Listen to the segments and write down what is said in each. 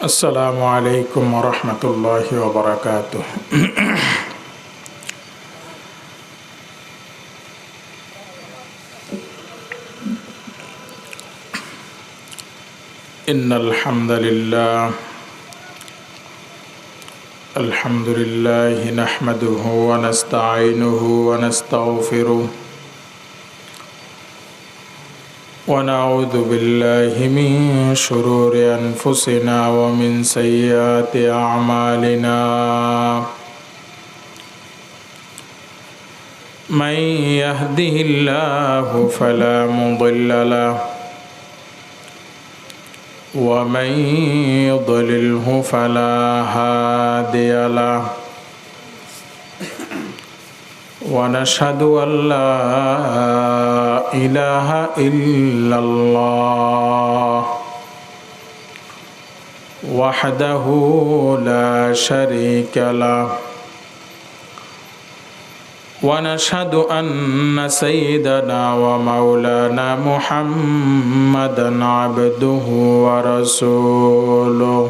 السلام عليكم ورحمة الله وبركاته. إن الحمد لله نحمده ونستعينه ونستغفره ونعوذ بالله من شرور أنفسنا ومن سيئات أعمالنا من يهده الله فلا مضل له ومن يضلله فلا هادي له ونشهد أن لا إله إلا الله وحده لا شريك له ونشهد أن سيدنا ومولانا محمدا عبده ورسوله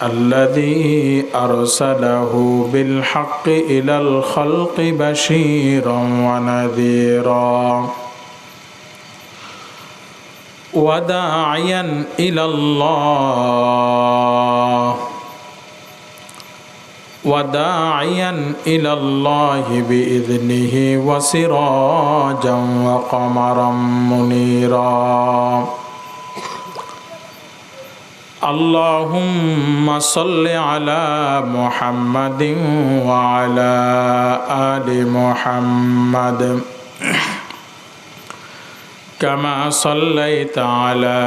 الذي أرسله بالحق إلى الخلق بشيرا وداعيا إلى الله بإذنه وسراجا وقمرا منيرا. اللهم صل على محمد وعلى آل محمد كما صليت على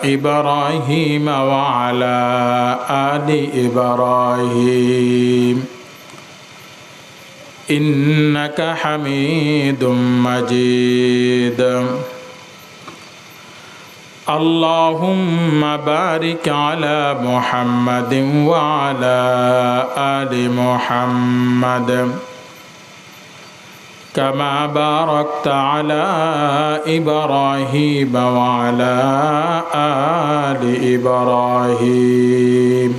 إبراهيم وعلى آل إبراهيم إنك حميد مجيد. اللهم بارك على محمد وعلى آل محمد كما باركت على إبراهيم وعلى آل إبراهيم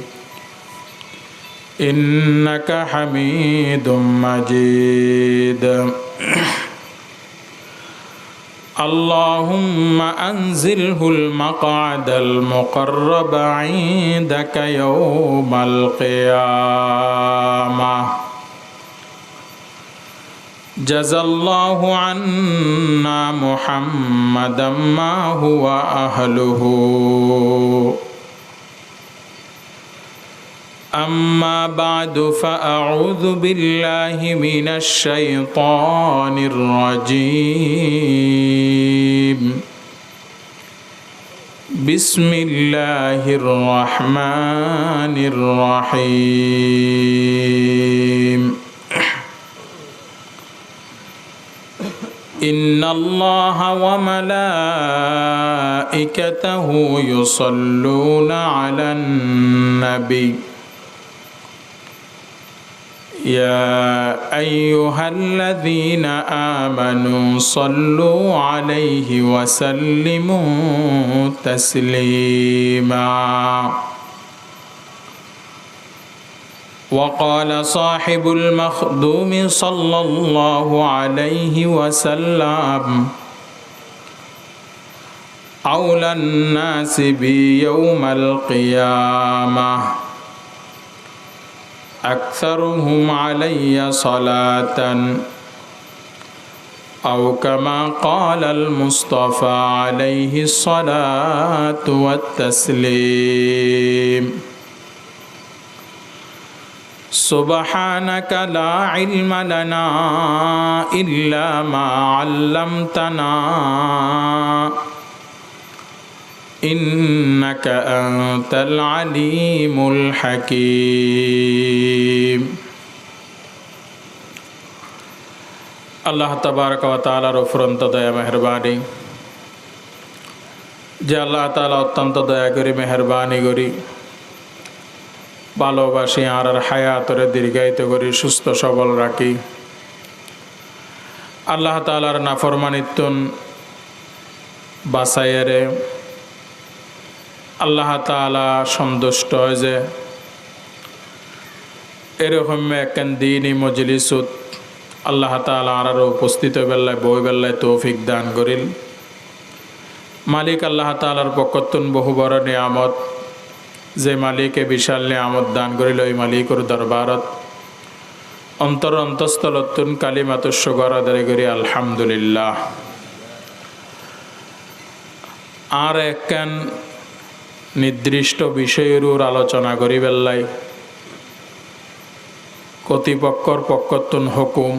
إنك حميد مجيد. اللهم أنزله المقعد المقرب عندك يوم القيامة. جزى الله عنا محمدا ما هو أهله. أما بعد فأعوذ بالله من الشيطان الرجيم. بسم الله الرحمن الرحيم. إن الله وملائكته يصلون على النبي يا أيها الذين آمنوا صلوا عليه وسلموا تسليما. وقال صاحب المخدوم صلى الله عليه وسلم أولى الناس بي يوم القيامة أكثرهم علي صلاة أو كما قال المصطفى عليه الصلاة والتسليم. سبحانك لا علم لنا إلا ما علمتنا إنك أنت العليم الحكيم. আল্লাহ তাবারক ওয়া তাআলার অফুরন্ত দয়া মেহেরবানি যে আল্লাহ তাআলা অত্যন্ত দয়া করে মেহেরবানি করি ভালোবাসি আর হায়াতরে দীর্ঘায়িত করি সুস্থ সবল রাখি। আল্লাহ তাআলার নাফরমানিত্বন বাসায়েরে আল্লাহ তাআলা সন্তুষ্ট হয় যে এরকম একখান দিনই মজলিসুত আল্লাহ তাআলা আর উপস্থিত বেলায় বই বেলায় তৌফিক দান করিল। মালিক আল্লাহ তাআলার পক্ষতুন বহু বড় নিয়ামত, যে মালিকে বিশাল নিয়ামত দান করিল ওই মালিকর দরবারত অন্তর অন্তঃস্থলতুন কালিমাতুশ শুকর আদায় করি আলহামদুলিল্লাহ। আর একখান নির্দিষ্ট বিষয়ের আলোচনা করি বেল্লাই কর্তৃপক্ষর পক্ষতুন হুকুম।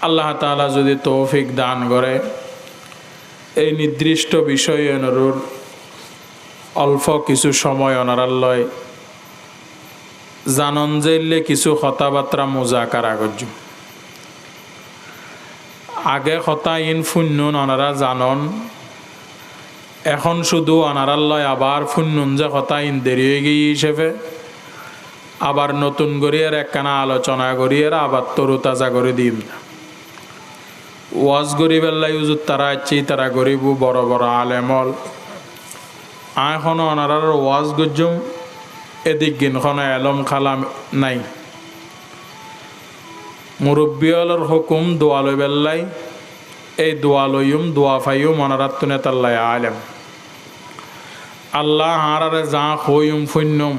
আল্লাহ তাআলা যদি তৌফিক দান করে এই নির্দিষ্ট বিষয় অনুরূপ অল্প কিছু সময় অনারাল্লয় জানন যাইলে কিছু কথাবার্তা মুজাকারা করছ। আগে কথা ইন ফুন্নুন অনারা জানন, এখন শুধু অনারাল্লয় আবার ফুন্নুন যে কথা ইন দেরি হয়ে গিয়ে হিসেবে আবার নতুন করিয়ার একখানা আলোচনা করিয়ার আবার তরু তাজা করে দিম। ওয়াজ গরিবেল্লাই উজুর তারা ইচ্ছি তারা গরিব বড় বড় আলেমল এখন অনারার ওয়াজ গজ্জুম এদিক গিনখন এলম খালাম নাই। মুরব্বিয়লর হুকুম দোয়া লই বেল্লাই এই দোয়া লইম দোয়া ফাইম অনারাত্তুনে তাল্লাই আলেম আল্লাহ হারারে যা হইম ফুন্যম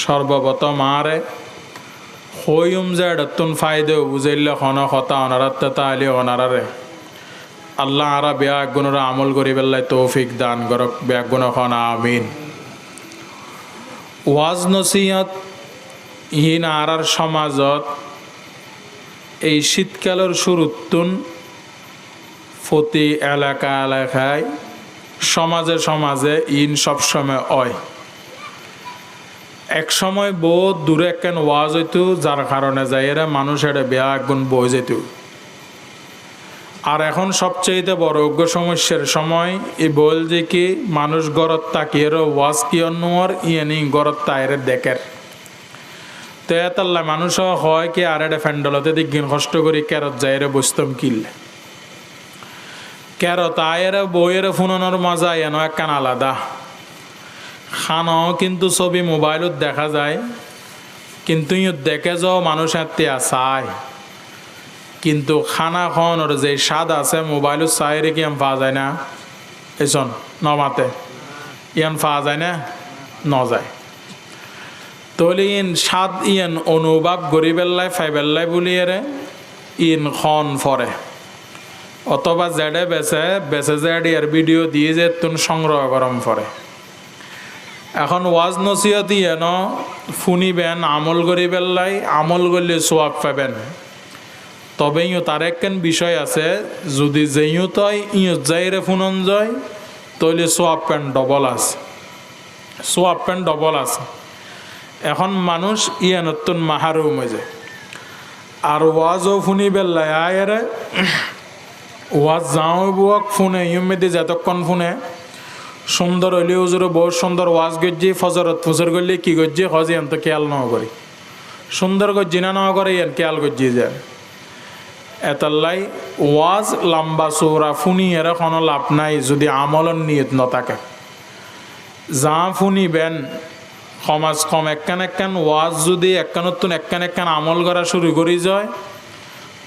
সর্বপ্রথম আরে হইম যে এডতুন ফায়দে বুঝাইলে খন কথা অনারাত্তে তাহলে অনারারে আল্লাহ আরা বেয়া গুণরা আমল করি বেল্লাই তৌফিক দান করক বেয়া গুণ খন আমিন। ওয়াজ নসিহত হিন আরার সমাজত এই শীতকালের শুরুতুন প্রতি এলাকা এলাকায় সমাজে সমাজে ইন সবসময় হয়। এক সময় বহুত দূরে একখান ওয়াজ হইতো যার কারণে যাই এরা মানুষ এটা বেয়া একগুণ বই যেত। আর এখন সবচেয়ে বড় অজ্ঞ সমস্যার সময় এই বল যে কি মানুষ গরত তাকিয়ের ওয়াজ কি অন্যর ইয়ানি গরত তাইরে দেখের তে তাল্লা মানুষ হয় কি আর এটা ফ্যান্ডলতে দিন কষ্ট করি কেরত যাইরে বসতাম কিনলে কেরত আয়ের বইয়ের ফুনানোর মজা এন একখান আলাদা। খানাও কিন্তু ছবি মোবাইলত দেখা যায়, কিন্তু দেখে যাও মানুষ এতে চায়, কিন্তু খানা খাওয়ানোর যে স্বাদ আছে মোবাইলত চাই রেখে ইয়ান পাওয়া যায় না। এসন নমাতে ইয়ান পাওয়া যায় না নযায় তলি ইন স্বাদ ইয়ান অনুভব গরিবেল্লাই ফাইবেল্লাই বলিয়ে ইন খন ফরে অথবা জেডে বেছে বেছে জেড ইয়ার ভিডিও দিয়ে যে তুন সংগ্রহ গরম ফরে। এখন ওয়াজ নসিহত ইয়েন শুনিবেন আমল করি বেল্লাই আমল করলে সোয়াব পাবেন। তবেইও তার একখান বিষয় আছে, যদি যেইও তই ইয়ত যাইরে ফুনন যায় তইলে সোয়াব পেন ডবল আছে, সোয়াব পেন ডবল আছে। এখন মানুষ ইয়ানতুন মাহারুম হয়ে যায়। আর ওয়াজও ফুনি বেল্লাই আয়েরে ওয়াজ যাও বুয়াক ফোনে ইউমেদি যতক্ষণ ফোনে সুন্দর হইলে উজুরে বহুত সুন্দর ওয়াজ গজ্জি ফজরত ফুজর করলে কি গজ্জি হজ ইয়ান তো খেয়াল ন করি সুন্দর গজ্জি না করে ইয়ান খেয়াল গজ্জি যায়। এতাল্লাই ওয়াজ লম্বা চৌরা ফুনি এর কোনো লাভ নাই যদি আমলন নিয়ত ন থাকে। যা ফুনিবেন সমাজ কম একখান একখান ওয়াজ যদি একখানতুন একখান একখান আমল করা শুরু করি যায়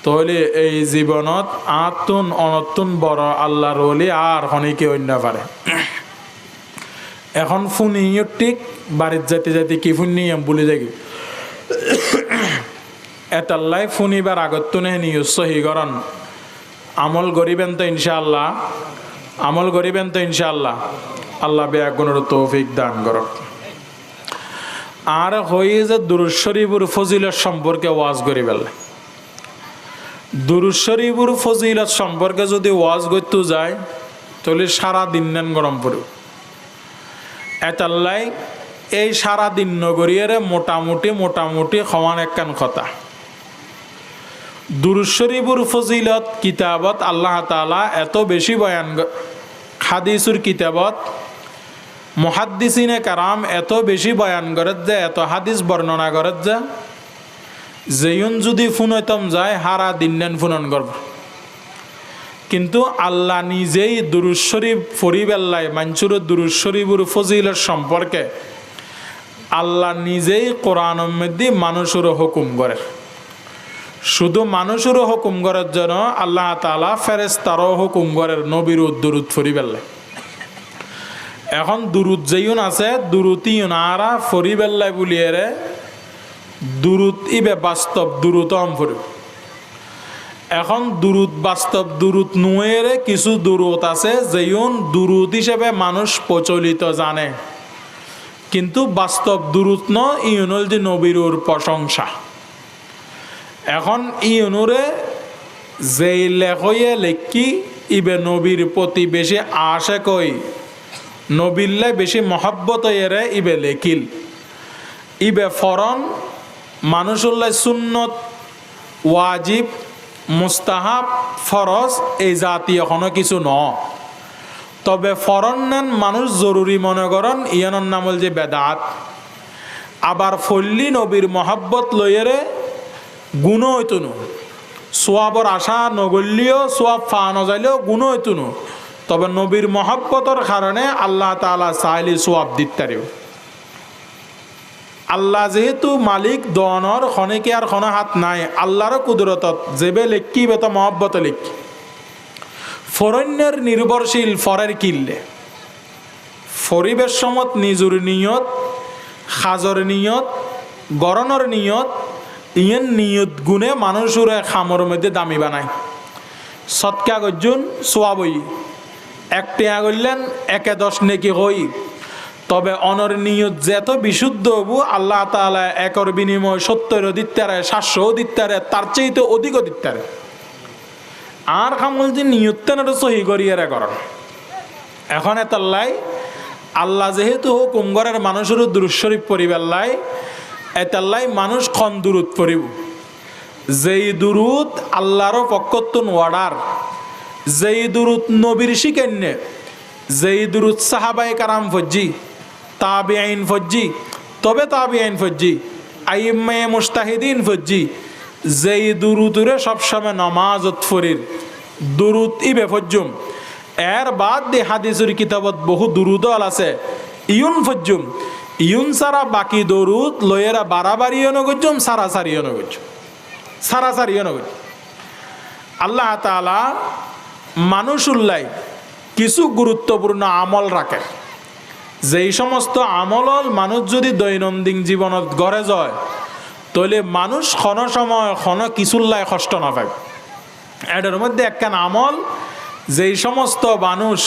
তাহলে এই জীবনত আতুন অনতুন বড় আল্লাহর ওলি আর হনিকে অন্য পারে। এখন ফুনি ঠিক বাড়ির যাতে যাতে কি ফুনি বলে দেখি এতাল্লাই ফুনিবার আগতুনে নিউজ সহিকরণ আমল করিবেন তো ইনশাআল্লাহ, আমল করিবেন তো ইনশাআল্লাহ। আল্লাহ বেগুনের তৌফিক দান করক। আর হয়ে যে দুরূদ শরীফের ফজিলত সম্পর্কে ওয়াজ করি বেলা দুরূদ শরীফের ফজিলত সম্পর্কে যদি ওয়াজ করতে যায় তাহলে সারা দিন নেন গরম পড়ে। এতাল্লাই এই সারা দিন নগরীর মোটামুটি সমান একখান কথা। দুরূদ শরীফের ফজিলত কিতাবত আল্লাহ তাআলা এত বেশি বয়ান, হাদিসুর কিতাবত মুহাদ্দিসিনে কারাম এত বেশি বয়ান করে যে এত হাদিস বর্ণনা করে যে যেইন যদি ফুনতম যায় হারা দিন নেন ফুনন করব। কিন্তু আল্লাহ নিজেই দুরূদ শরীফ ফরিবেল্লায় মানসুর দুরূদ শরীফের ফজিলত সম্পর্কে আল্লাহ নিজেই কোরআনের মধ্যে মানুষের হুকুম করে। শুধু মানুষেরও হুকুম করার জন্য আল্লাহ তাআলা ফেরেশতারও হুকুম করেন নবীর দুরূদ ফরিবেল্লায়। এখন দুরূদ যেইন আছে দুরূদ ইউনারা ফরিবেল্লায় বলিয়ে দুরূদ ইবে বাস্তব দুরূদ ফরিব। এখন দুরূদ বাস্তব দুরূদ নুয়েরে কিছু দুরূদ আছে যেইন দুরূদ হিসেবে মানুষ প্রচলিত জানে, কিন্তু বাস্তব দুরূদ ন ইউনুল যে নবীর প্রশংসা। এখন ইউনুরে যেই লেখয়ে লেখি ইবে নবীর প্রতি বেশি আশা কই নবীল্লাই বেশি মহব্বত এরে ইবে লেখিল। ইবে ফরন মানুষুল্লাহ সুন্নত ওয়াজিব মুস্তাহাব ফরজ এই জাতীয় কোনো কিছু ন, তবে ফরন নেন মানুষ জরুরি মনে করেন ইয়ানোর নাম হল যে বেদাত। আবার ফল্লি নবীর মহব্বত লইয়েরে গুণ হইতুনু সোয়াবর আশা নগল্যও সোয়াব ফা নজাইলেও গুণ হইতুনু, তবে নবীর মহব্বতর কারণে আল্লাহ তাআলা চাইলে সোয়াব দিতারিও। আল্লাহ যেহেতু মালিক দনর খনেকে আর খন হাত নাই, আল্লাহর কুদরতত যেবে লেখি বেত মহব্বত লেখি। ফরণ্যের নির্ভরশীল ফরের কিল্লে ফরিবেশ সমত নিজুর নিয়ত খাজর নিয়ত গরণর নিয়ত ইয়েন নিয়ত গুণে মানুষের খামর মধ্যে দামি বানায়। সৎকা গজ্জুন সোয়াবই এক টেয়া করলেন ১-১০ নেকি হই, তবে অনর নিয়ত যেত বিশুদ্ধ হবু আল্লাহ তাআলা একর বিনিময় ৭০ দিত্তারে ৭০০ দিত্তারে তার চেয়ে অধিক দিত্তারে। আর খামল যে নিয়তেন সহি করিয়ে করেন। এখন এতাল্লাই আল্লাহ যেহেতু হুকুম করার মানুষের দুরূদ শরীফ পরিবেল্লাই এতাল্লাই মানুষ খন দুরূদ পড়িব। যেই দুরূদ আল্লাহর পক্ষতুন ওয়ার্ডার, যেই দুরূদ নবীর শিকেন্নে, যেই দুরূদ সাহাবায়ে কারাম ফজ্জি তাবিঈন ফজ্জি তবে তাবিঈন ফজ্জি আইম্মায়ে মুজতাহিদিন ফজ্জি, যেই দুরূদরে সবসময় নামাজত ফরির দুরূদ ইবে ফজ্জুম। এর বাদ দিয়ে হাদিসের কিতাবত বহু দুরূদ আছে ইউন ফজ্জুম। ইউন সারা বাকি দরুদ লয়েরা বাড়াবাড়িও নগজ্জুম সারাসারিও নগজ্জুম সারাসারিও নগজ্জুম। আল্লাহ তাআলা মানুষুল্লাই কিছু গুরুত্বপূর্ণ আমল রাখে, যেই সমস্ত আমল মানুষ যদি দৈনন্দিন জীবনত গড়ে যায় তাহলে মানুষ ক্ষণ সময় ক্ষণ কিছুল্লাই কষ্ট না পায়। এটার মধ্যে একখান আমল যেই সমস্ত মানুষ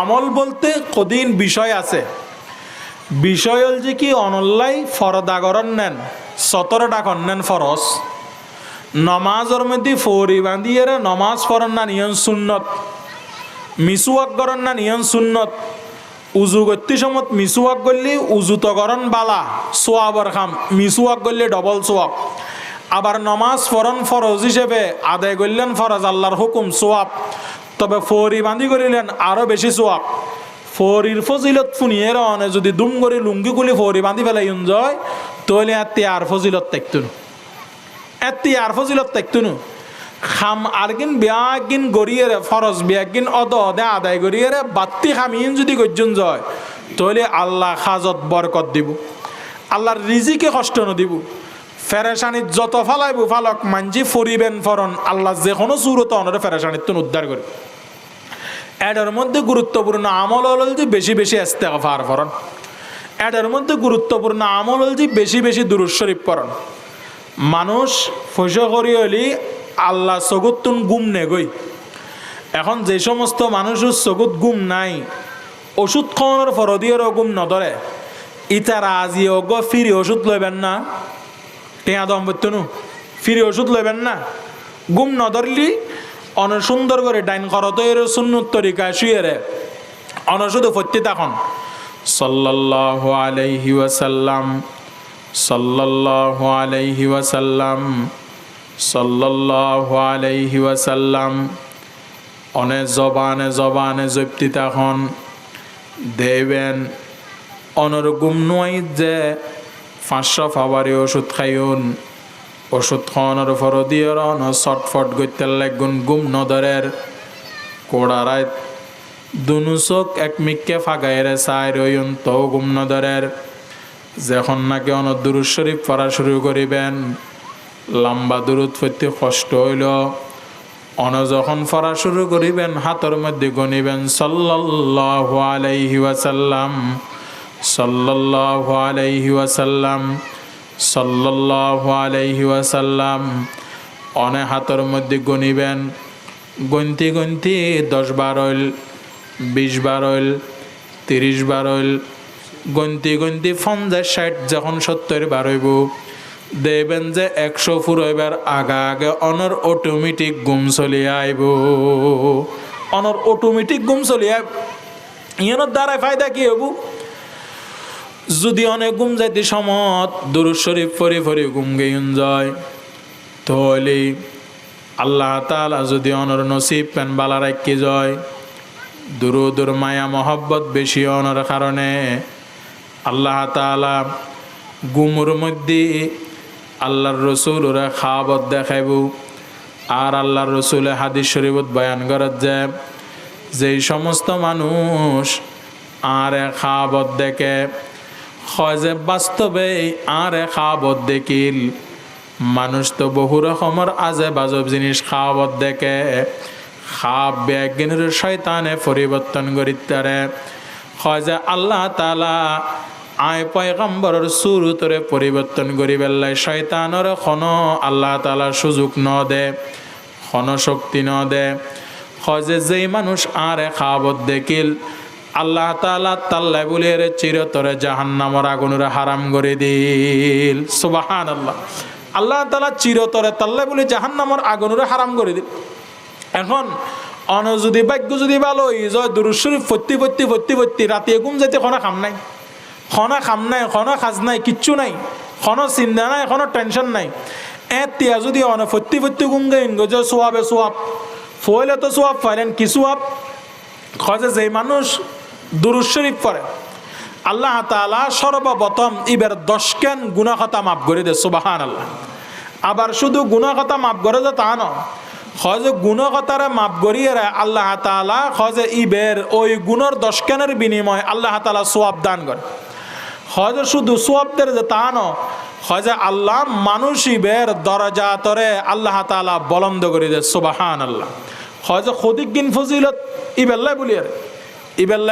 আমল বলতে কদিন বিষয় আছে, বিষয় হল যে কি অনল্লাই ফরদাগরণ নেন ১৭টা নেন ফরজ। নমাজের মধ্যে ফরি বাঁধিয়ে নমাজ পড়েন না নিয়ন সুন্নত, মিসুয়াক গরণ না নিয়ন সুন্নত, উজু গতি সমত মিসুয়াক করলে উজু তো গরণ বালা সোয়াবর খাম, মিসুয়াক করলে ডবল সোয়াব। আবার নমাজ পড়ন ফরজ হিসেবে আদায় করলেন ফরজ আল্লাহর হুকুম সোয়াব, তবে ফরি বাঁধি করিলেন আরও বেশি সোয়াব। ফরির ফজিলত ফুনিয়ে রনে যদি দুম করে লুঙ্গি গুলি ফরি বাঁধি ফেলাই যায় তাহলে এতে আর ফজিলত দেখতুন, এতে আর ফজিলত দেখতুন। খাম আরগিন বিয়াগিন গড়িয়ে ফরজ বিয়াগিন অদে আদায় গড়িয়ে বাত্তি খামিন যদি গজ্জন যায় তাহলে আল্লাহ খাজত বরকত দিব, আল্লাহর রিজিকে কষ্ট নদিব। ফেরেশানিত যত ফালাইব ফালক মানজি ফরিবেন ফরন আল্লাহ যে কোনো সুরত অনরে ফেরেশানিত উদ্ধার করে। এটার মধ্যে গুরুত্বপূর্ণ আমল হল যে বেশি বেশি ইস্তেগফার ফরন। এটার মধ্যে গুরুত্বপূর্ণ আমল হল যে বেশি বেশি দুরূদ শরীফ পড়ন। মানুষ ফসা করি হলি আল্লাহ চকুতুন গুম নেগই। এখন যে সমস্ত মানুষের চকুত গুম নাই ওষুধ খাওয়ানোর ফরদিয়েরও গুম নধরে, ইতারা আজি অগ ফিরি ওষুধ লইবেন না, টেয়া দম্পত্যনু ফিরি ওষুধ লইবেন না। গুম নধরলি অন সুন্দর করে ডাইন করত এর সুন্নত তরিকা শুয়ে অনশুধু ফত্যি তখন সাল্লাল্লাহু আলাইহি ওয়াসাল্লাম সাল্লাল্লাহু আলাইহি ওয়াসাল্লাম সাল্লাল্লাহু আলাইহি ওয়াসাল্লাম অনে জবানে জবানে জপ্তি তখন দেবেন অনর গুম নয় যে 500 ফাবারি ওষুধ খাইউন, ওষুধ খাওয়ানোর ফর দিয়ে ছটফট করতে লাগুন গুম নদরের কোড়ারায় দুনু চোখ এক মিককে ফাগাইরে চাই রইন তো গুম নদরের যখন নাকি দুরুদ শরীফ পড়া শুরু করিবেন লম্বা দুরুদ পড়তে কষ্ট হইল যখন পড়া শুরু করিবেন হাতের মধ্যে গনিবেন সাল্লাল্লাহু আলাইহি ওয়াসাল্লাম সাল্লাল্লাহু আলাইহি ওয়াসাল্লাম সাল্লাল্লাহু আলাইহি ওয়াসাল্লাম হাতের মধ্যে গনিবেন গন্তি গন্তি 10 বার হইল 20 বার হইল 30 বার হইল গন্তি গন্তি 50-60 যখন 70 বার হইব দেখবেন যে 100 ফুরইবার আগা আগে অটোমেটিক ঘুম চলিয়ে আইব অটোমেটিক ঘুম চলিয়ে ইয়ানোর দ্বারাই ফায়দা কি হব যদি অনেক ঘুম যাইতে সমত দুরূদ শরীফ পড়ি পড়ি ঘুম গেইন যায় তাহলে আল্লাহ তাআলা যদি নসিব পেন বালা রাখি যায় দুরুদুর মায়া মহব্বত বেশি অনর কারণে আল্লাহ তাআলা গুমুর মধ্যে আল্লাহর রসুল ওরা খাওয়াবত দেখাইব আর আল্লাহর রসুলে হাদিস শরীফত বয়ান করার যায় যেই সমস্ত মানুষ আর খাওয়াবত দেখে হয় যে বাস্তবে আর খাওয়াবত দেখিল মানুষ তো বহু রকমের আজে বাজব জিনিস খাওয়াবত দেখে খাব ব্যাগিনের শয়তানে পরিবর্তন করিতারে হয় যে আল্লাহ তাআলা আয় পয়গম্বরের সুরতরে পরিবর্তন করি বেল্লাই শয়তানের কোনো আল্লাহ তাআলা সুযোগ ন দে কোনো শক্তি ন দে হয় যে যেই মানুষ আর খাওয়াবত দেখিল আল্লাহ তাআলা তাল্লাই বলিয়ে চিরতরে জাহান্নামের আগুনের হারাম করে দিল সুবহানাল্লাহ আল্লাহ তাআলা চিরতরে তাল্লাই বলে জাহান্নামের আগুনের হারাম করে দিল এখন যদি ভাগ্য যদি ভালো হই যায় দুরূদ শরীফ ফত্তি রাতে ঘুম যাইতে কোনো খাম নাই কোনো খাজ নাই কিচ্ছু নাই কোনো চিন্তা নাই কোনো টেনশন নাই এতিয়া যদি ফত্তি ঘুম গেইন যে সোয়াবে সোয়াব ফইলে তো সোয়াব পাইলেন কি সোয়াব খজে যে মানুষ দুরূদ শরীফ পড়ে আল্লাহ তাআলা সর্বপ্রথম ইবের 10 কেন গুনাহ খাতা মাফ করে দে সুবহানাল্লাহ আবার শুধু গুনাহ খাতা মাফ করে যে তা না খজে গুনাহ খাতারে মাফ করিয়ে আল্লাহ তাআলা খজে ইবের ওই গুনার 10 কেনের বিনিময়ে আল্লাহ তাআলা সওয়াব দান করে খজে শুধু সওয়াবদের যে তা না খজে আল্লাহ মানুষ ইবের দরজাতরে আল্লাহ তাআলা বুলন্দ করে দে সুবহানাল্লাহ খজে খদিগিন ফজিলত ইবেল্লাই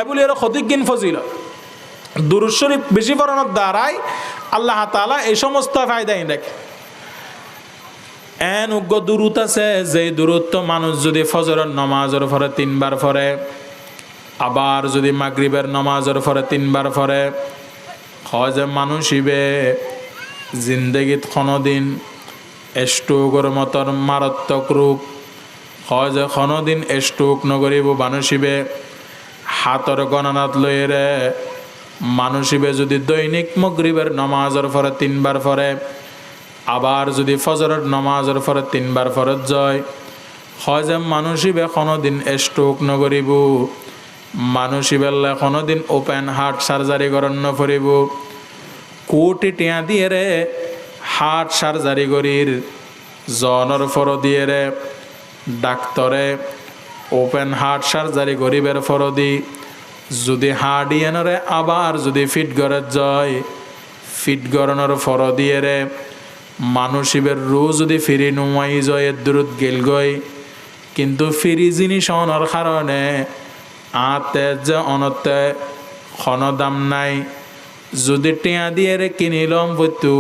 বলিয়ার খদিগিন ফজিলত দুরূদ শরীফ বেশি পড়ানোর দ্বারাই আল্লাহ তাআলা এই সমস্ত ফায়দা দেখে এন উগ্র দুরূদ আছে যে দুরূদ তো মানুষ যদি ফজরের নামাজের পরে 3 বার পড়ে আবার যদি মাগরিবের নামাজের পরে 3 বার পড়ে হয় যে মানুষ ইবে জিন্দগিত কোনোদিন স্ট্রোকের মতন মারাত্মক রোগ হয় যে কোনোদিন স্ট্রোক নগরিব মানুষ ইবে হাতর গণনাত লইরে মানুষ ইবে যদি দৈনিক মাগরিবের নামাজের পরে 3 বার পড়ে আবার যদি ফজরের নামাজের পরে 3 বার ফরজ যায় হয় যে মানুষিবে কোনোদিন স্ট্রোক নগরিব মানুষিবেলা কোনোদিন ওপেন হার্ট সার্জারি করেন নফরিব কোটি টিয়া দিয়ে রে হার্ট সার্জারি করির জনের ফর দিয়ে রে ডাক্তরে ওপেন হার্ট সার্জারি করিবের ফরদি যদি হার্ট ইয়েনরে আবার যদি ফিট করে যায় ফিট গরনের ফর দিয়ে রে মানুষিবের রোজ যদি ফিরি নুমাই যায় দূরত গেল গই কিন্তু ফিরি জিনিস অনার কারণে আতে যে অনতে কোনো দাম নাই যদি টিয়া দিয়ে রে কিনিলাম বইতু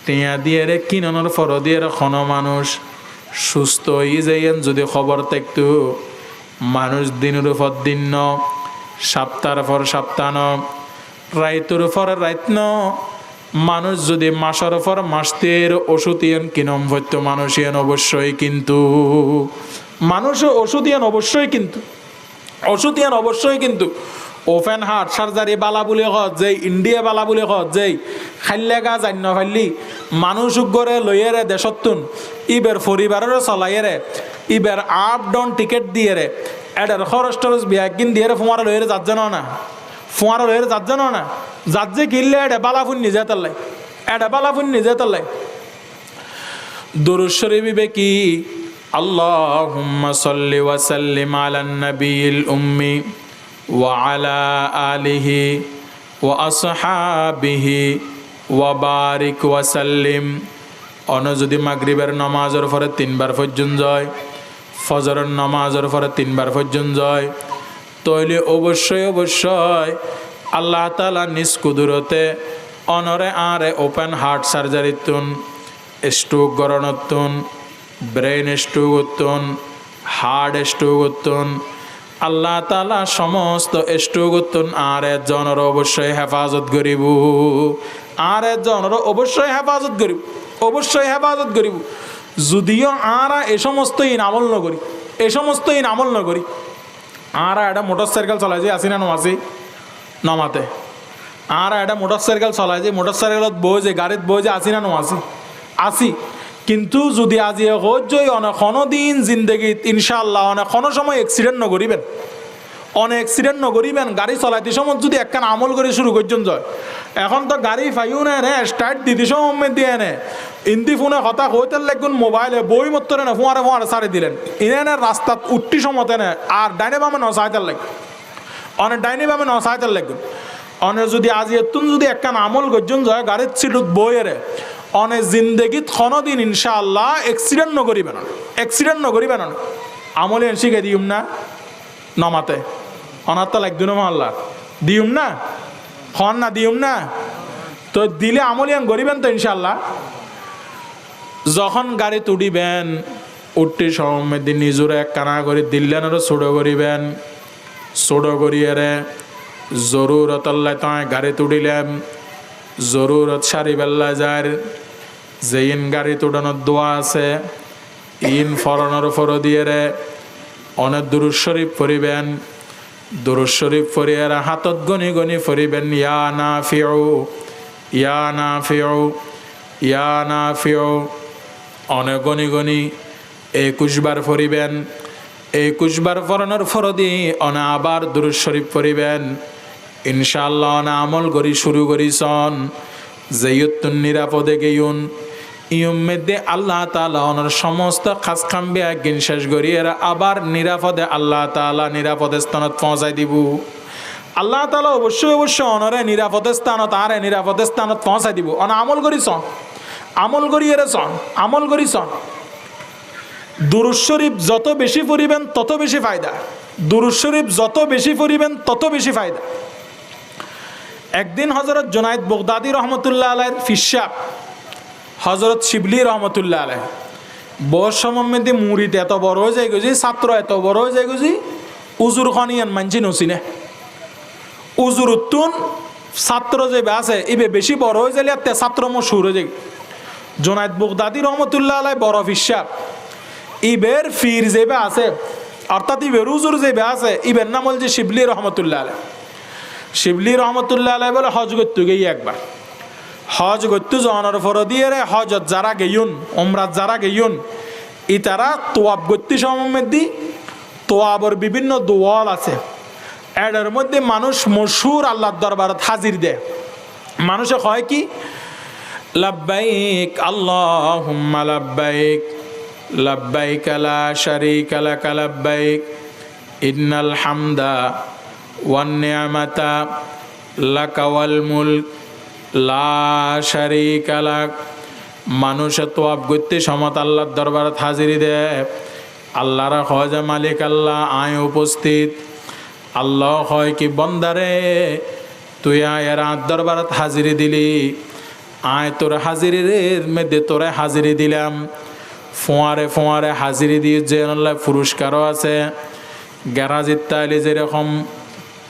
টিয়া দিয়ে রে কিনানোর ফর দিয়ে কোনো মানুষ সুস্থ হয়ে যাইয়েন যদি খবর থাকতো মানুষ দিনের উপর দিন সপ্তাহের পর সপ্তাহ রাইতের পর রাইত মানুষ যদি মাসের পর মাসের ওষুধ ইয়েন কিনম হইতো মানুষ ইয়েন অবশ্যই কিন্তু মানুষ ওষুধ ইয়েন অবশ্যই কিন্তু ওপেন হার্ট সার্জারি বালা বলে হত যে ইন্ডিয়া বালা বলে হত যে খাইলে গা জান্য ফাইলি মানুষ গড়ে লইয়েরে দেশতুন ইবের পরিবারের চলাইয়েরে ইবের আপ ডাউন টিকেট দিয়ে রে এটার খরচ টরচ বিয়াকিন দিয়ে রে ফুমারা লইয়েরে যাত জানো না যাত যে কিনলে এটা বালাফুন নিজে তাল্লাই দরুদ শরীফ কি আল্লাহুম্মা সাল্লি ওয়া সাল্লিম আলান নাবিয়িল উম্মি ওয়া আলা আলিহি ওয়া আসহাবিহি ওয়া বারিক ওয়া সাল্লিম। অন্য যদি মাগরিবের নামাজের পরে 3 বার পর্যন্ত যায়, ফজরের নামাজের পরে 3 বার পর্যন্ত যায়, তাহলে অবশ্যই অবশ্যই আল্লাহ তাআলা নিজ কুদরতে অনরে আরে ওপেন হার্ট সার্জারি তুন, স্ট্রোক গরণতুন, ব্রেন স্ট্রোক উত্তন, হার্ট স্ট্রোক উত্তন, আল্লাহ তাআলা সমস্ত স্ট্রোক উত্তন আরে জনর অবশ্যই হেফাজত করিব, আরে জনর অবশ্যই হেফাজত করিব, অবশ্যই হেফাজত করিব। যদিও আরা এ সমস্ত আমল নগরী, এ সমস্ত আমল নগরী, আরা একটা মোটর সাইকেল চলাই যে আসি না নমাসি নমাতে, আর একটা মোটর সাইকেল চলাই যে মোটর সাইকেলত বই যে গাড়িত বই যে আসি না নমাসি আসি। কিন্তু যদি আজি হজই অনেক দিন জিন্দগিত ইনশাআল্লাহ অনেক সময় অ্যাক্সিডেন্ট নগরিবেন, অনেক অ্যাক্সিডেন্ট নগরিবেন। গাড়ি চলাইতে সময় যদি একখান আমল করে শুরু করছেন যায়, এখন তো গাড়ি ফাইও না নে স্টার্ট দিতে সময় দিয়ে নে ইন্দি ফোনে কথা হইতে লাগুন, মোবাইলে বই মতো না ফোঁয়ারে ফোঁয়ারে সারি দিলেন, ইনে রাস্তাত উঠতি সময়তে নে আর ডাইনে বামে নসাইতে লাগ, অনেক ডাইনে বামে নসাইতে লাগুন। অনেক যদি আজি এতুন যদি একখান আমল করছেন যায় গাড়ির সিটুত বইয়েরে অনেক জিন্দগিত দিন ইনশাআল্লাহ অ্যাক্সিডেন্ট নগরিবেন, অ্যাক্সিডেন্ট নগরিবেন। আমলে শিখে দিউম না নমাতে অনার তো লাগতো না আল্লাহ দিউম না খন না দিউম না, তো দিলে আমলিয়ান গরিবেন তো ইনশাআল্লাহ। যখন গাড়ি তুড়িবেন উঠতে সময় দিন নিজরে এক কানা করে দিলেন আরো ছোটো করিবেন, ছোটো করিয়ে জরুরত আল্লাহ তাই গাড়ি তুড়িলেন, জরুরত সারি বেল্লা যায় যে ইন গাড়ি তুড়ানোর দোয়া আছে ইন ফরানোর ফর দিয়ে অনেক দুরূদ শরীফ পড়িবেন, দুরূদ শরীফ পড়িয়ে হাতত গনি গনি পড়িবেন ইয়া নাফিউ ইয়া নাফিউ ইয়া নাফিউ, অনেক গনি গনি 21 বার পড়িবেন। 21 বার পড়ানোর ফর দিয়ে অনে আবার দুরূদ শরীফ পড়িবেন। ইনশাআল্লাহ অনে আমল করি শুরু করিছন যেয়ুত্তুন নিরাপদে গেয়ুন ইউমেদে আল্লাহ তাআলা ওনার সমস্ত খাস খাম্বে একদিন শেষ করিয়ে আবার নিরাপদে আল্লাহ তাআলা নিরাপদে স্থানত পৌঁছাই দিব। আল্লাহ তাআলা অবশ্যই অবশ্যই অনরে নিরাপদে স্থানত আরে নিরাপদে স্থানত পৌঁছাই দিব। অন আমল করিছন, আমল করিয়ে চন, আমল করিছন। দুরূদ শরীফ যত বেশি পড়িবেন তত বেশি ফায়দা, দুরূদ শরীফ যত বেশি পড়িবেন তত বেশি ফায়দা। একদিন হযরত জুনায়েদ বাগদাদী রহমতুল্লাহ আলাইহির ফিসাব হযরত শিবলি রহমতুল্লাহ আলাইহি বয়স সমমধ্যে মুরিদ এত বড় হয়ে যায় গেছি, ছাত্র এত বড় হয়ে যায় গেছি, উজুর খনিয়ান মানছি নসিনে উজুর উত্তুন ছাত্র যে আছে ইবে বেশি বড় হয়ে যাইলে তে ছাত্র মশহুর হয়ে যায়। জুনায়েদ বাগদাদী রহমতুল্লাহ আলাইহি বড় ফিসাব ইবের ফির যেবে আছে অর্থাৎ ইবের উজুর যেবে আছে ইবের নাম হল যে শিবলি রহমতুল্লাহ আলাইহি। শিবলি রহমতুল্লাহ আলাইহি বলে হজ করতে গিয়ে একবার হজ করতে যাওয়ার পর দিয়ে হজত যারা গেয়ুন ওমরাত যারা গেয়ুন ই তারা তোয়াব করতে সময় দি তোয়াবর বিভিন্ন দোয়াল আছে, এর মধ্যে মানুষ মশহুর আল্লাহর দরবারত হাজির দেয়। মানুষে কয় কি লাব্বাইক আল্লাহুম্মা লাব্বাইক লাব্বাইক লা শারীকা লাক লাব্বাইক ইন্নাল হামদা ওয়ান নি'মাতা লাকা ওয়াল মুলক লা শারীকা লাক। মানুষে তোয়াব করতে সমত আল্লাহর দরবারত হাজিরি দেয়। আল্লাহরা হয় যে মালিক আল্লাহ আয় উপস্থিত। আল্লাহ হয় কি বন্দারে তুই আয়ের দরবারত হাজিরি দিলি, আয় তোর হাজিরির মধ্যে তোরে হাজিরি দিলাম। ফোঁয়ারে ফোঁয়ারে হাজিরি দিয়ে যে আল্লাহ পুরস্কারও আছে। গ্যারাজির তাইলে যেরকম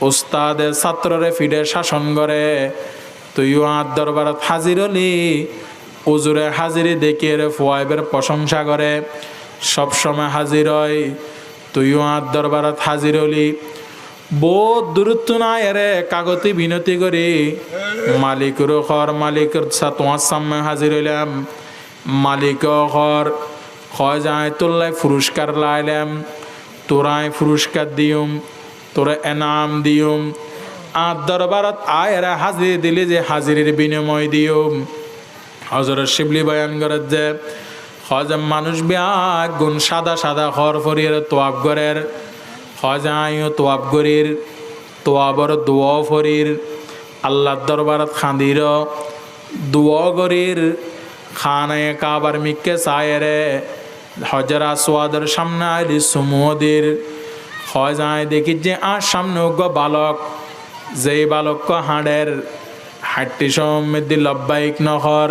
উস্তাদে ছাত্ররে ফিডে শাসন করে তুইও আর দরবারত হাজির হলি, উজুরে হাজিরি দেখিয়ে ফোয়াইবের প্রশংসা করে সবসময় হাজির হয়। তুইও আর দরবারত হাজির হলি, বহুত দূরত্ব নাই এরে কাগতি বিনতি করি মালিকের ঘর মালিকের তোমার সামনে হাজির হইলাম। মালিক ঘর হয় যায় তোল্লাই পুরস্কার লাইলাম, তোরাই পুরস্কার দিউম, তোরা এনাম দিউম। আর দরবারত আয়রা হাজির দিলে যে হাজিরের বিনিময় দিউম। হযরত শিবলি বয়ান করে যে হজ মানুষ বিয়াক গুণ সাদা সাদা খর ফরির তোয়াব গরের হজ আইও তোয়াব গরির তোয়াবর দোয়া ফরির আল্লাহর দরবারত খান্দির দোয়া গরির খানায় কাবার মিক্কে সায়েরে হজর আসওয়াদের সামনে আইলি সুমুদির হজ আয় দেখি যে আর সামনে উগ্র বালক যেই বালক হাঁড়ের হাঁটটি সমৃদ্ধি লব্বাইক নহর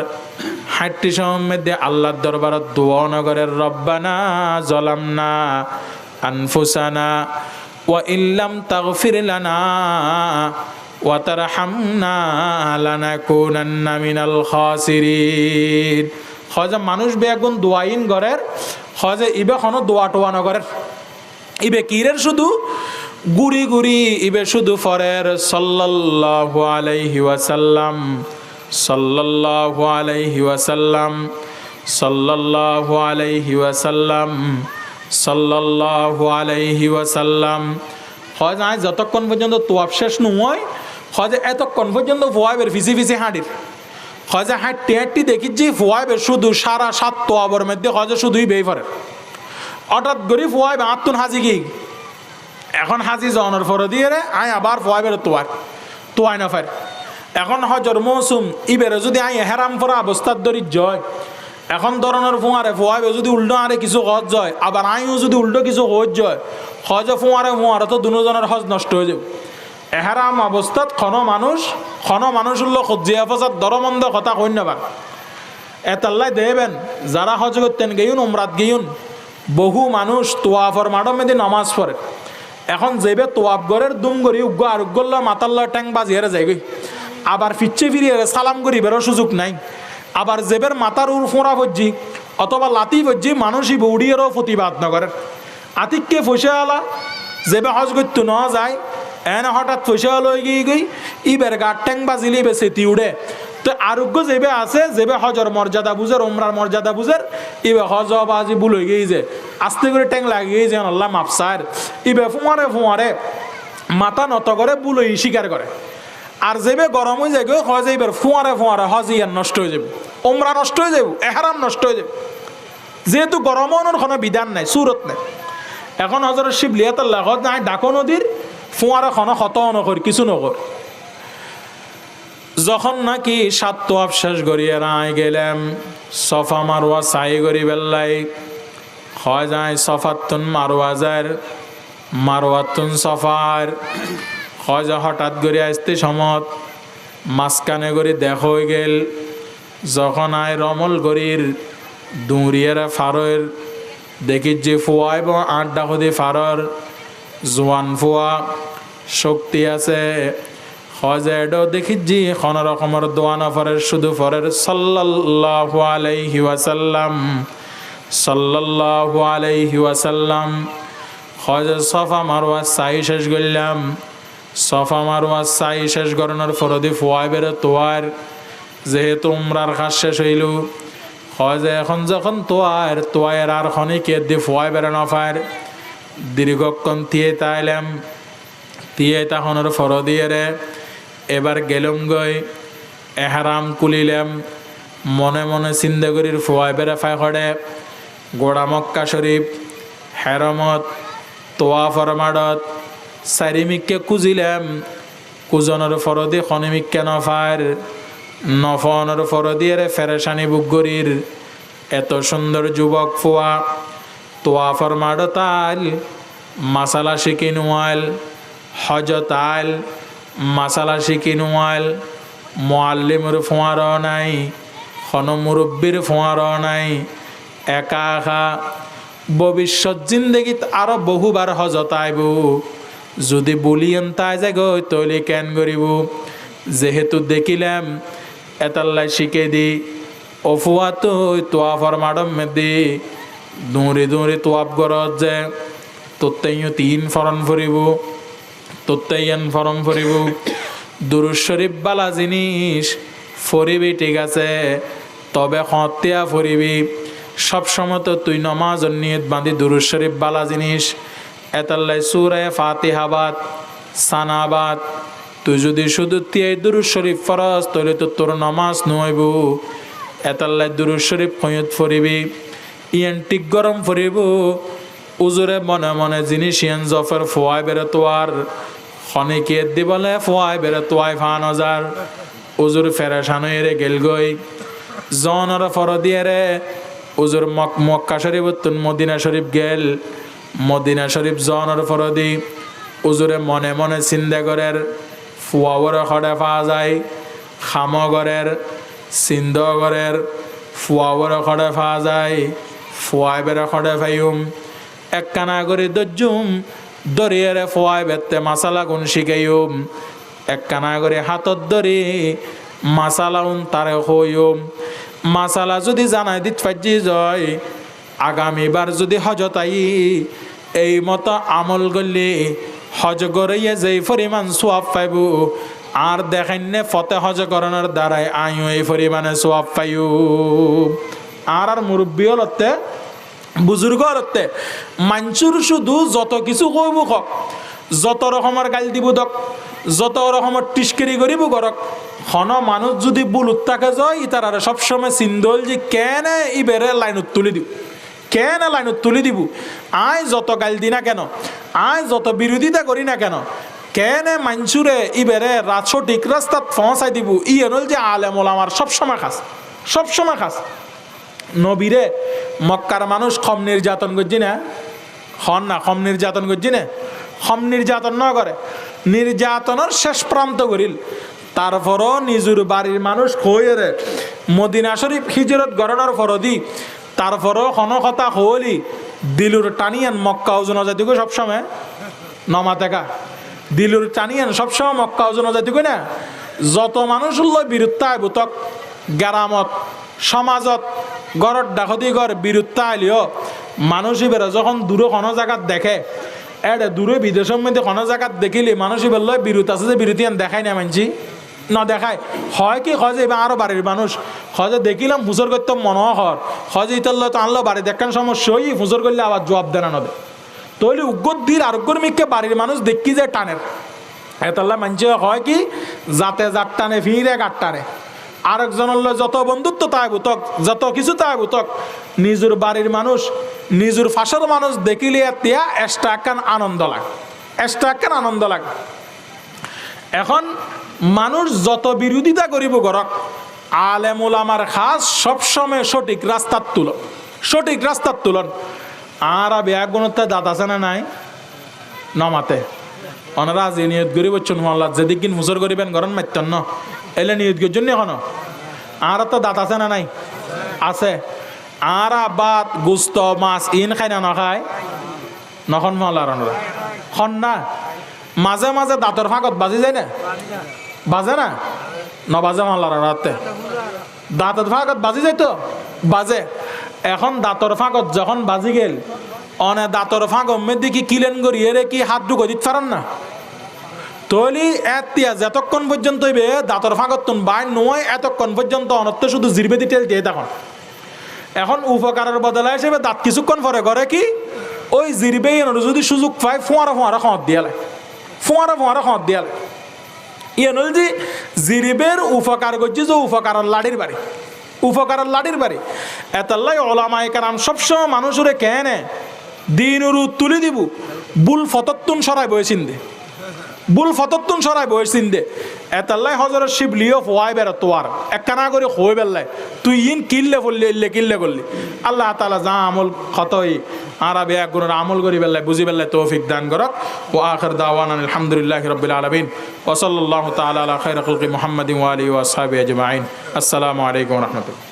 হাঁটটি সমৃদ্ধি আল্লাহর দরবারত দোয়া নগরের রব্বানা জলামনা আনফুসানা ওয়া ইল্লাম তাগফির লানা ওয়া তারহামনা লানাকুনান্না মিনাল খাসিরিন। হজে মানুষ বেগুন দোয়াইন গরের হজে ইবে কোনো দোয়া টোয়া নগরের ইবে কিরের শুধু গুড়ি গুড়ি ইবে শুধু ফরের সাল্লাল্লাহু আলাইহি ওয়াসাল্লাম সাল্লাল্লাহু আলাইহি ওয়াসাল্লাম সাল্লাল্লাহু আলাইহি ওয়াসাল্লাম সাল্লাল্লাহু আলাইহি ওয়াসাল্লাম। হজ আয় যতক্ষণ পর্যন্ত তোয়াব শেষ নয় হজে এতক্ষণ পর্যন্ত ফোয়াবের ফিসি ফিসি হাঁটির হজে হাঁটতে হাঁটতে দেখি যে ফোয়াবের শুধু সারা সাত তোয়াবর মধ্যে হজে শুধুই বেই ফরে হঠাৎ করি ফোয়াবে আত্মন হাজি গি এখন হাজি জনের ফর দিয়ে রে আয় আবার ফোয়াবের তোয়াই না ফের এখন হজর মৌসুম ইবেরে যদি আই হেরাম ফরা অবস্থার দরি জয় এখন ধরনের ফোঁয়ারে ফোয়াবে যদি উল্টো আরে কিছু হজ যায় আবার আইও যদি উল্টো কিছু হজ যায় হজে ফোঁয়ারে তো দুজনের হজ নষ্ট হয়ে যাবে। এহারাম অবস্থাত খন মানুষ উল্লো সজ্জিয়া ফসাদ দরমন্দ কথা কই না এতাল্লাই দেবেন যারা হজ করতেন গেয়ুন উমরাত গেয়ুন বহু মানুষ তোয়াফর মাডম মেদি নামাজ পড়ে এখন যেবে তোয়াব গরের দুম গরি উগ্র আরোগ্যল্লা মাতাল্লা ট্যাং বাজিয়ে যায় গই আবার ফিরছে ফিরিয়ে সালাম করি বেরো সুযোগ নাই আবার জেবের মাথার উর ফোঁড়া ভজ্জি অথবা লাতি ভজ্জি মানুষই বৌড়িয়েরও প্রতিবাদ নগরের আতিককে ফসে আলা যেবে হজ করতে ন যায় এনে হঠাৎ ফসে লই গিয়ে গই ইবের গাট ট্যাং বাজিলি বে সেতি উড়ে তো আরোগ্য যেবে আছে যেবে হজর মর্যাদা বুঝের ওমরার মর্যাদা বুঝের ইবে হজ বাজি ভুল হয়ে গিয়ে যে আস্তে করে ট্যাং লাগিয়ে যে আল্লাহ মাপসার ইবে ফোঁয়ারে মাথা নত করে বুলই স্বীকার করে আর যেবে গরম হয়ে যায় হজ এইবার ফোঁয়ারে হজ ইয়ার নষ্ট হয়ে যাবে ওমরা নষ্ট হয়ে যাবে এহারাম নষ্ট হয়ে যাবে যেহেতু গরম হওয়ার কোনো বিধান নাই সুরত নাই। এখন হজরের শিবলিয়াতাল্লাহ হজ নাই ডাকো নদীর ফোঁয়ারে কোনো ক্ষত নকর কিছু নকর যখন নাকি সাত তোয়াব শেষ করিয়ে রায় গেলাম সফা মারোয়া সাই করি বেল্লাই হয় যায় সফাতুন মারোয়া যায় মারোয়াতুন সফার হয় যা হঠাৎ করে আসতে সমত মাঝখানে করে দেখ হয়ে গেল যখন আয় রমল গরির দুঁড়িয়েরা ফারর দেখি যে ফোয়া এবং আড্ডা হদি ফারর জোয়ান ফোয়া শক্তি আছে হজেডও দেখি জি কোন রকমের দোয়ানা ফরের শুধু ফরের সাল্লাল্লাহু আলাইহি ওয়াসাল্লাম সাল্লাল্লাহু আলাইহি ওয়াসাল্লাম। হজ সফা মারওয়া সাই শেষ করলাম সফা মারওয়া সাই শেষ করানোর ফরদি ফোয়াই বেরো তোয়ার যেহেতু উমরার কাজ শেষ হইল হজে এখন যখন তোয়ার আর খনিকে দিয়ে ফোয়াই বেরোনো ফার দীর্ঘক্ষণ তিয়ে তাইলাম তিয়ে তখনের ফরদিয়ে রে এবার গেলুম গই এহারাম কুলিলাম মনে মনে সিন্দাগরির ফোয়াই বেড়ে ফাই খড়ে গোড়া মক্কা শরীফ হেরমত তোয়া ফরমাডত চারিমিককে কুজিলাম কুজনের ফরদি খনিমিককে নফার নফনের ফরদিয়ে রে ফেরেশানি বুকগরির এত সুন্দর যুবক ফোয়া তোয়া ফরমাডতাল মাসালা শিকিনুয়াল হজতাল মাসালা শিকিনুয়াল মোয়াল্লিমর ফোঁয়ার নাই খন মুরব্বীর ফোঁয়ার নাই একা একা ভবিষ্যৎ জিন্দগিত আরো বহুবার হজত আইব যদি বলিয়েন তাই যে গই তৈলি কেন করিব যেহেতু দেখিলাম এতাল্লাই শিখে দি অফুয়া তো তোয়াফর মাডম মেদি দৌড়ে দৌড়ে তোয়াব গরত যে তোত্তাইও তিন ফরন ফুরিব তোত্তাইয়ান ফরম ফুরিব দুরুদ শরীফ বালা জিনিস ফরিবি ঠিক আছে তবে খতিয়া ফরিবি সবসময় তো তুই নমাজের নিয়ত বাঁধি দুরুদ শরীফ বালা জিনিস এতাল্লাই সূরা ফাতিহাবাদ সানাবাদ তুই যদি শুধু তিয়াই দুরুদ শরীফ ফরজ তাহলে তো তোর নমাজ নইব এতাল্লাই দুরুদ শরীফ কয়ত ফরিবি ইয়ান টিক গরম ফুরিব উজুরে মনে মনে জিনিস ইয়ান জফের ফোয়াই বেড়ে তোয়ার খনিকে দিবলে ফোয়াই বেড়ে তোয়াই 5000 উজুর ফেরেশান হয়ে গেল গই জনর ফর দিয়ে রে উজুর মক্কা শরীফ তুন মদিনা শরীফ গেল মদিনা শরীফ জনর ফর দি উজুরে মনে মনে চিন্তা করের ফুয়াবর খড়ে পাওয়া যায় খামগরের সিন্ধগরের ফুয়াবর খড়ে পাওয়া যায় ফুয়াই বেড়ে খড়ে ফাইম একখানা করে দজ্জুম দরিয়ারে ফুয়াই বেতে মাসালা গুণ শিখাইম একখানা করে হাতত ধরি মাসালা উন তারে হইম মাসালা যদি জানাই দিত পাইজি যায় আগামীবার যদি হজত আই এই মতো আমল করলে হজ করাইয়া যেই পরিমাণ সোয়াব পাইব আর দেখাই নে ফতে হজ করানোর দ্বারাই আইও এই পরিমাণে সোয়াব পাইও আর মুরব্বী হলতে বুজুর্গ হলতে মাঞ্চুর শুধু যত কিছু কইব কক যত রকমের গাল দিব দক যত রকমের টিস্কেরি করিব করক হন মানুষ যদি বুলুত থাকে যায় ইতার সবসময় চিন্দল যে কেনে ইবেরে লাইনত তুলি দিব কেন লাইনত তুলি দিব আয় যত গাল দি না কেন আয় যত বিরোধিতা করি না কেন কেনে মাঞ্চুরে ইবেরে সঠিক রাস্তাত পৌঁছাই দিব ই এনল যে আলেম ওলামার সবসময় খাস নবীরে মক্কার মানুষ কম নির্যাতন করছি না হন না কম নির্যাতন করছি না কম নির্যাতন না করে নির্যাতনের শেষ প্রান্ত করিল তারপরও নিজের বাড়ির মানুষ হয়ে রে মদিনা শরীফ হিজরত গড়ানোর ফরদি তারপরও কোনো কথা হলি দিলুর টানিয়ান মক্কা ওজন জাতিকে সবসময় নমা দেখা দিলুর টানিয়ান সবসময় মক্কা ওজন জাতিকে না যত মানুষ বিরুত্তায় বুতক গ্রামত সমাজত গড়ত ডাকতি গড় বিরুত্তা আইলিও মানুষই বেরো যখন দূরে কোনো জায়গাত দেখে এডে দূরে বিদেশের মধ্যে কোনো জায়গাত দেখিলে মানুষই বেরল বিরুত আছে যে বিরুতিয়ান দেখাই না মানছি না দেখায় হয় কি হয় যে এবার আরো বাড়ির মানুষ হয় যে দেখিলাম ফুসর করতে মনোহর হয় যে ইতাল তো আনলো বাড়ি দেখান সমস্যা হই ফুসর করলে আবার জবাব দেনা নবে তৈলি উগ্গর দির আরোগ্যর মিককে বাড়ির মানুষ দেখি যে টানের এতাল্লা মানছে হয় কি যাতে যার টানে ফিরে গাট টানে আরেকজনের যত বন্ধুত্ব তাই বুতক যত কিছু তাই বুতক নিজের বাড়ির মানুষ নিজের ফাঁসের মানুষ দেখিলে তিয়া এক্সট্রা একখান আনন্দ লাগে এখন মানুষ যত বিরোধিতা করিব গরক আলেম ওলামার খাস সবসময় সঠিক রাস্তার তুলন আর ব্যাগ গুণতে দাঁত আছে না নাই নমাতে ওনারা যে নিয়ত করি বলছেন মোল্লা যেদিন মুসর করিবেন গরম মারতেন ন এলে নিয়ত করছেন এখনো আর তো দাঁত আছে না নাই আছে আর বাত গুস্ত মাছ ইন খাই না নখায় নখন মোল্লার ওনারা খন না মাঝে মাঝে দাঁতর ফাঁকত বাজি যায় না বাজে না নবাজে মাল্লার রাতে দাঁতর ফাঁকত বাজি যায় তো বাজে এখন দাঁতর ফাঁকত যখন বাজি গেল অনে দাঁতর ফাঁক দেখি কিলেন করি এরে কি হাত ঢুকো দিতে পারেন না তৈলি এতিয়া যতক্ষণ পর্যন্ত দাঁতর ফাঁকত তুন বাই নয় এতক্ষণ পর্যন্ত অনত্য শুধু জিরবেদি তেল দিয়ে তখন এখন উপকারের বদলে হিসেবে দাঁত কিছুক্ষণ পরে করে কি ওই জিরবে যদি সুযোগ পায় ফোঁয়ারা খত দিয়ালে ইয়েনল যে জিরিবের উপকার করছে যে উপকারের লাড়ির বাড়ি এতাল্লাই ওলামায়ে কেরাম সবসময় মানুষরে কেনে দিনুর তুলি দিব বুল ফতত্তুন সরাই বয়েছিন দে এতাল্লাই হজরত শিবলিও হওয়াই বেড়া তোয়ার একখানা করে হয়ে বেড়লাই তুই ইন কিল্লে করলি আল্লাহ তাআলা যা আমল খতই আরবে এক গুণের আমল করি বেল্লাই বুঝি বেল্লাই তৌফিক দান করক ও আখির দাওয়ানা আলহামদুলিল্লাহি রাব্বিল আলামিন ওয়া সাল্লাল্লাহু তাআলা আলা খায়রি খালকি মুহাম্মাদিন ওয়া আলিহি ওয়া আসহাবিহি আজমাইন আসসালামু আলাইকুম ওয়া রাহমাতুল্লাহ।